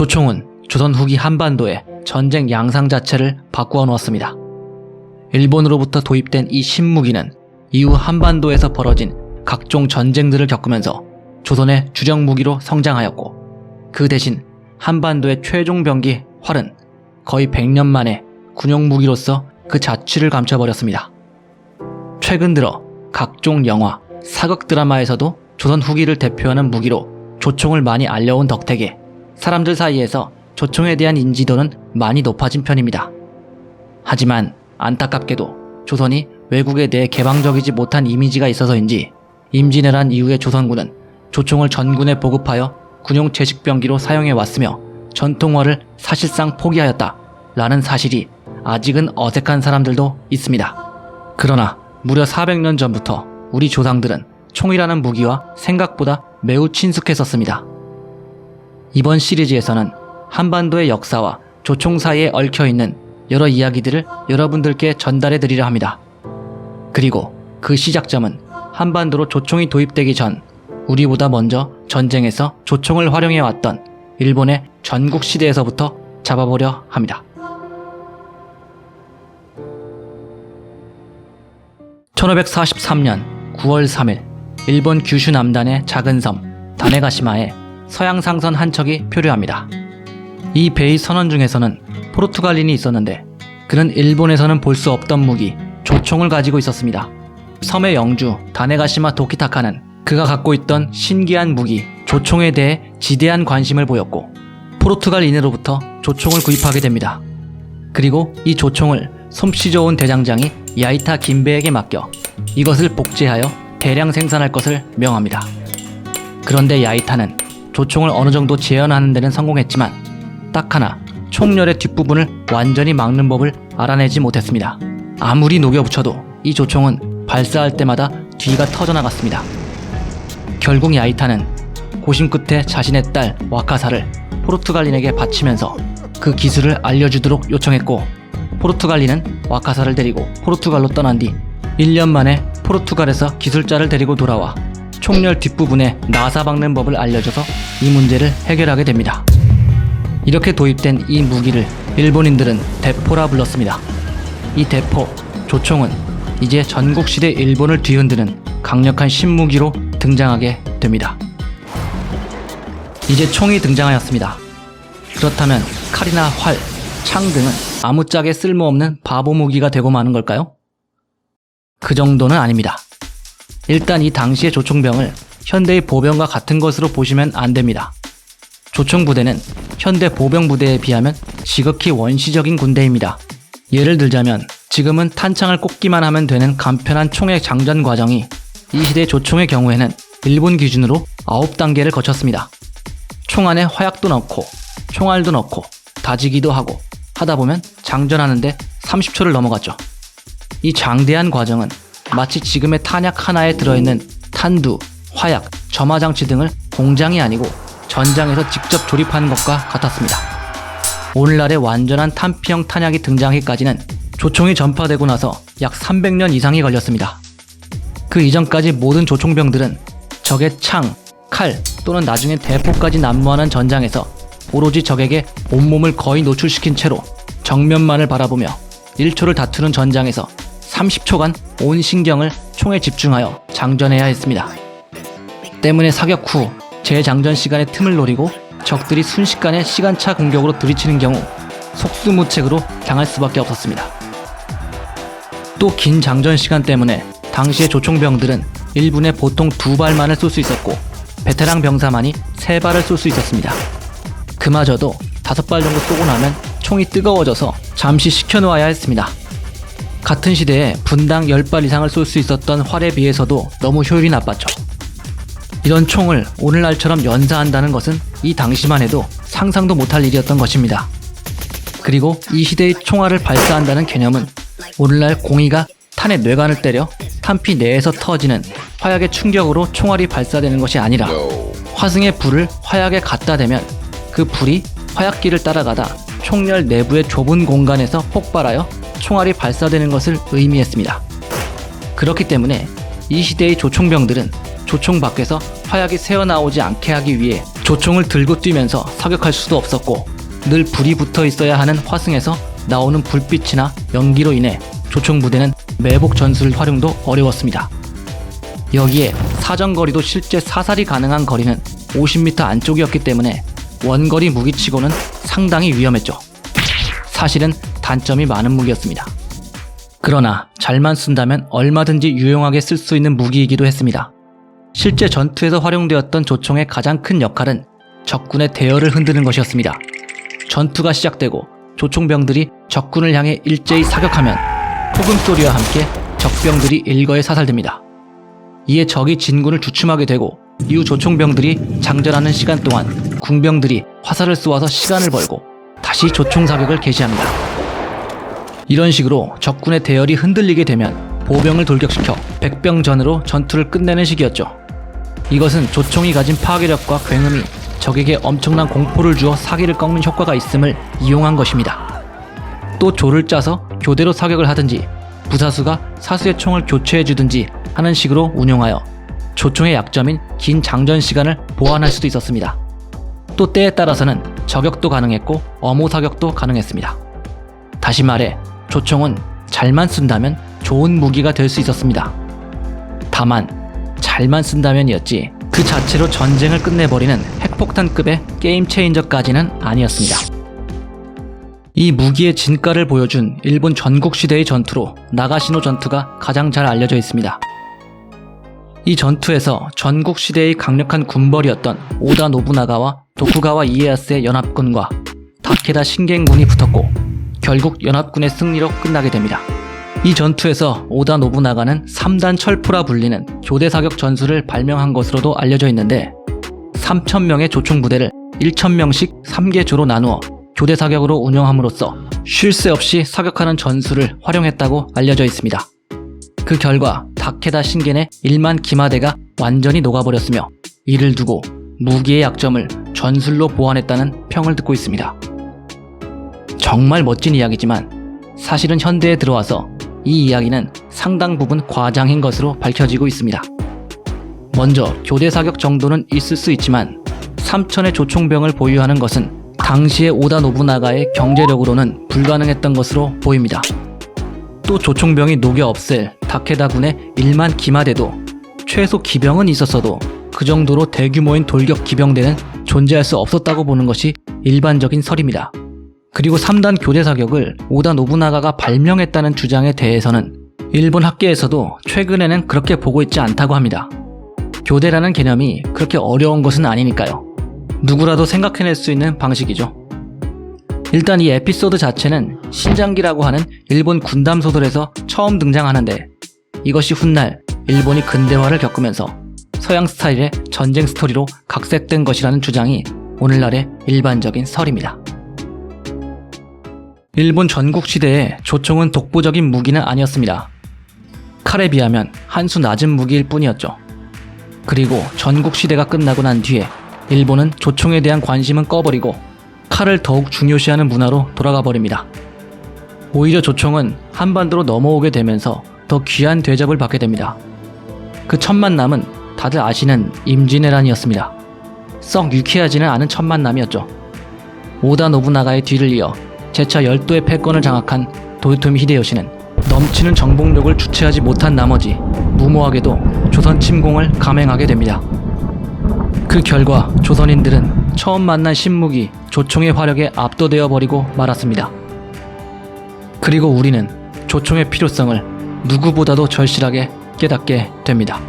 조총은 조선 후기 한반도의 전쟁 양상 자체를 바꾸어 놓았습니다. 일본으로부터 도입된 이 신무기는 이후 한반도에서 벌어진 각종 전쟁들을 겪으면서 조선의 주력 무기로 성장하였고, 그 대신 한반도의 최종 병기 활은 거의 100년 만에 군용 무기로서 그 자취를 감춰버렸습니다. 최근 들어 각종 영화, 사극 드라마에서도 조선 후기를 대표하는 무기로 조총을 많이 알려온 덕택에 사람들 사이에서 조총에 대한 인지도는 많이 높아진 편입니다. 하지만 안타깝게도 조선이 외국에 대해 개방적이지 못한 이미지가 있어서인지 임진왜란 이후의 조선군은 조총을 전군에 보급하여 군용 제식병기로 사용해 왔으며 전통화를 사실상 포기하였다 라는 사실이 아직은 어색한 사람들도 있습니다. 그러나 무려 400년 전부터 우리 조상들은 총이라는 무기와 생각보다 매우 친숙했었습니다. 이번 시리즈에서는 한반도의 역사와 조총 사이에 얽혀있는 여러 이야기들을 여러분들께 전달해 드리려 합니다. 그리고 그 시작점은 한반도로 조총이 도입되기 전 우리보다 먼저 전쟁에서 조총을 활용해왔던 일본의 전국시대에서부터 잡아보려 합니다. 1543년 9월 3일 일본 규슈 남단의 작은 섬 다네가시마에 서양상선 한 척이 표류합니다. 이 배의 선원 중에서는 포르투갈인이 있었는데 그는 일본에서는 볼 수 없던 무기 조총을 가지고 있었습니다. 섬의 영주 다네가시마 도키타카는 그가 갖고 있던 신기한 무기 조총에 대해 지대한 관심을 보였고 포르투갈인으로부터 조총을 구입하게 됩니다. 그리고 이 조총을 솜씨 좋은 대장장이 야이타 김베에게 맡겨 이것을 복제하여 대량 생산할 것을 명합니다. 그런데 야이타는 조총을 어느 정도 재현하는 데는 성공했지만 딱 하나 총열의 뒷부분을 완전히 막는 법을 알아내지 못했습니다. 아무리 녹여붙여도 이 조총은 발사할 때마다 뒤가 터져나갔습니다. 결국 야이타는 고심 끝에 자신의 딸 와카사를 포르투갈인에게 바치면서 그 기술을 알려주도록 요청했고, 포르투갈인은 와카사를 데리고 포르투갈로 떠난 뒤 1년 만에 포르투갈에서 기술자를 데리고 돌아와 총열 뒷부분에 나사 박는 법을 알려줘서 이 문제를 해결하게 됩니다. 이렇게 도입된 이 무기를 일본인들은 대포라 불렀습니다. 이 대포, 조총은 이제 전국시대 일본을 뒤흔드는 강력한 신무기로 등장하게 됩니다. 이제 총이 등장하였습니다. 그렇다면 칼이나 활, 창 등은 아무짝에 쓸모없는 바보 무기가 되고 마는 걸까요? 그 정도는 아닙니다. 일단 이 당시의 조총병을 현대의 보병과 같은 것으로 보시면 안 됩니다. 조총 부대는 현대 보병 부대에 비하면 지극히 원시적인 군대입니다. 예를 들자면 지금은 탄창을 꽂기만 하면 되는 간편한 총의 장전 과정이 이 시대 조총의 경우에는 일본 기준으로 9단계를 거쳤습니다. 총 안에 화약도 넣고 총알도 넣고 다지기도 하고 하다 보면 장전하는데 30초를 넘어갔죠. 이 장대한 과정은 마치 지금의 탄약 하나에 들어있는 탄두, 화약, 점화장치 등을 공장이 아니고 전장에서 직접 조립하는 것과 같았습니다. 오늘날의 완전한 탄피형 탄약이 등장하기까지는 조총이 전파되고 나서 약 300년 이상이 걸렸습니다. 그 이전까지 모든 조총병들은 적의 창, 칼 또는 나중에 대포까지 난무하는 전장에서 오로지 적에게 온몸을 거의 노출시킨 채로 정면만을 바라보며 1초를 다투는 전장에서 30초간 온 신경을 총에 집중하여 장전해야 했습니다. 때문에 사격 후 재장전 시간의 틈을 노리고 적들이 순식간에 시간차 공격으로 들이치는 경우 속수무책으로 당할 수밖에 없었습니다. 또 긴 장전 시간 때문에 당시의 조총병들은 1분에 보통 2발만을 쏠 수 있었고 베테랑 병사만이 3발을 쏠 수 있었습니다. 그마저도 5발 정도 쏘고 나면 총이 뜨거워져서 잠시 식혀놓아야 했습니다. 같은 시대에 분당 10발 이상을 쏠 수 있었던 활에 비해서도 너무 효율이 나빴죠. 이런 총을 오늘날처럼 연사한다는 것은 이 당시만 해도 상상도 못할 일이었던 것입니다. 그리고 이 시대의 총알을 발사한다는 개념은 오늘날 공이가 탄의 뇌관을 때려 탄피 내에서 터지는 화약의 충격으로 총알이 발사되는 것이 아니라 화승의 불을 화약에 갖다 대면 그 불이 화약기를 따라가다 총열 내부의 좁은 공간에서 폭발하여 총알이 발사되는 것을 의미했습니다. 그렇기 때문에 이 시대의 조총병들은 조총 밖에서 화약이 새어나오지 않게 하기 위해 조총을 들고 뛰면서 사격할 수도 없었고 늘 불이 붙어 있어야 하는 화승에서 나오는 불빛이나 연기로 인해 조총 부대는 매복 전술 활용도 어려웠습니다. 여기에 사정거리도 실제 사살이 가능한 거리는 50m 안쪽이었기 때문에 원거리 무기치고는 상당히 위험했죠. 사실은 단점이 많은 무기였습니다. 그러나 잘만 쓴다면 얼마든지 유용하게 쓸 수 있는 무기이기도 했습니다. 실제 전투에서 활용되었던 조총의 가장 큰 역할은 적군의 대열을 흔드는 것이었습니다. 전투가 시작되고 조총병들이 적군을 향해 일제히 사격하면 폭음소리와 함께 적병들이 일거에 사살됩니다. 이에 적이 진군을 주춤하게 되고 이후 조총병들이 장전하는 시간 동안 궁병들이 화살을 쏘아서 시간을 벌고 다시 조총 사격을 개시합니다. 이런 식으로 적군의 대열이 흔들리게 되면 보병을 돌격시켜 백병전으로 전투를 끝내는 식이었죠. 이것은 조총이 가진 파괴력과 굉음이 적에게 엄청난 공포를 주어 사기를 꺾는 효과가 있음을 이용한 것입니다. 또 조를 짜서 교대로 사격을 하든지 부사수가 사수의 총을 교체해주든지 하는 식으로 운용하여 조총의 약점인 긴 장전 시간을 보완할 수도 있었습니다. 또 때에 따라서는 저격도 가능했고 엄호 사격도 가능했습니다. 다시 말해 조총은 잘만 쓴다면 좋은 무기가 될 수 있었습니다. 다만 잘만 쓴다면이었지 그 자체로 전쟁을 끝내버리는 핵폭탄급의 게임 체인저까지는 아니었습니다. 이 무기의 진가를 보여준 일본 전국시대의 전투로 나가시노 전투가 가장 잘 알려져 있습니다. 이 전투에서 전국시대의 강력한 군벌이었던 오다 노부나가와 도쿠가와 이에야스의 연합군과 다케다 신겐군이 붙었고 결국 연합군의 승리로 끝나게 됩니다. 이 전투에서 오다 노부나가는 3단 철포라 불리는 교대 사격 전술을 발명한 것으로도 알려져 있는데 3,000명의 조총 부대를 1,000명씩 3개 조로 나누어 교대 사격으로 운영함으로써 쉴 새 없이 사격하는 전술을 활용했다고 알려져 있습니다. 그 결과 다케다 신겐의 1만 기마대가 완전히 녹아버렸으며 이를 두고 무기의 약점을 전술로 보완했다는 평을 듣고 있습니다. 정말 멋진 이야기지만 사실은 현대에 들어와서 이 이야기는 상당 부분 과장인 것으로 밝혀지고 있습니다. 먼저 교대 사격 정도는 있을 수 있지만 3,000의 조총병을 보유하는 것은 당시의 오다 노부나가의 경제력으로는 불가능했던 것으로 보입니다. 또 조총병이 녹여 없앨 다케다군의 1만 기마대도 최소 기병은 있었어도 그 정도로 대규모인 돌격 기병대는 존재할 수 없었다고 보는 것이 일반적인 설입니다. 그리고 3단 교대 사격을 오다 노부나가가 발명했다는 주장에 대해서는 일본 학계에서도 최근에는 그렇게 보고 있지 않다고 합니다. 교대라는 개념이 그렇게 어려운 것은 아니니까요. 누구라도 생각해낼 수 있는 방식이죠. 일단 이 에피소드 자체는 신장기라고 하는 일본 군담 소설에서 처음 등장하는데 이것이 훗날 일본이 근대화를 겪으면서 서양 스타일의 전쟁 스토리로 각색된 것이라는 주장이 오늘날의 일반적인 설입니다. 일본 전국시대에 조총은 독보적인 무기는 아니었습니다. 칼에 비하면 한 수 낮은 무기일 뿐이었죠. 그리고 전국시대가 끝나고 난 뒤에 일본은 조총에 대한 관심은 꺼버리고 칼을 더욱 중요시하는 문화로 돌아가 버립니다. 오히려 조총은 한반도로 넘어오게 되면서 더 귀한 대접을 받게 됩니다. 그 첫 만남은 다들 아시는 임진왜란이었습니다. 썩 유쾌하지는 않은 첫 만남이었죠. 오다 노부나가의 뒤를 이어 제차 열도의 패권을 장악한 도요토미 히데요시는 넘치는 정복력을 주체하지 못한 나머지 무모하게도 조선 침공을 감행하게 됩니다. 그 결과 조선인들은 처음 만난 신무기 조총의 화력에 압도되어 버리고 말았습니다. 그리고 우리는 조총의 필요성을 누구보다도 절실하게 깨닫게 됩니다.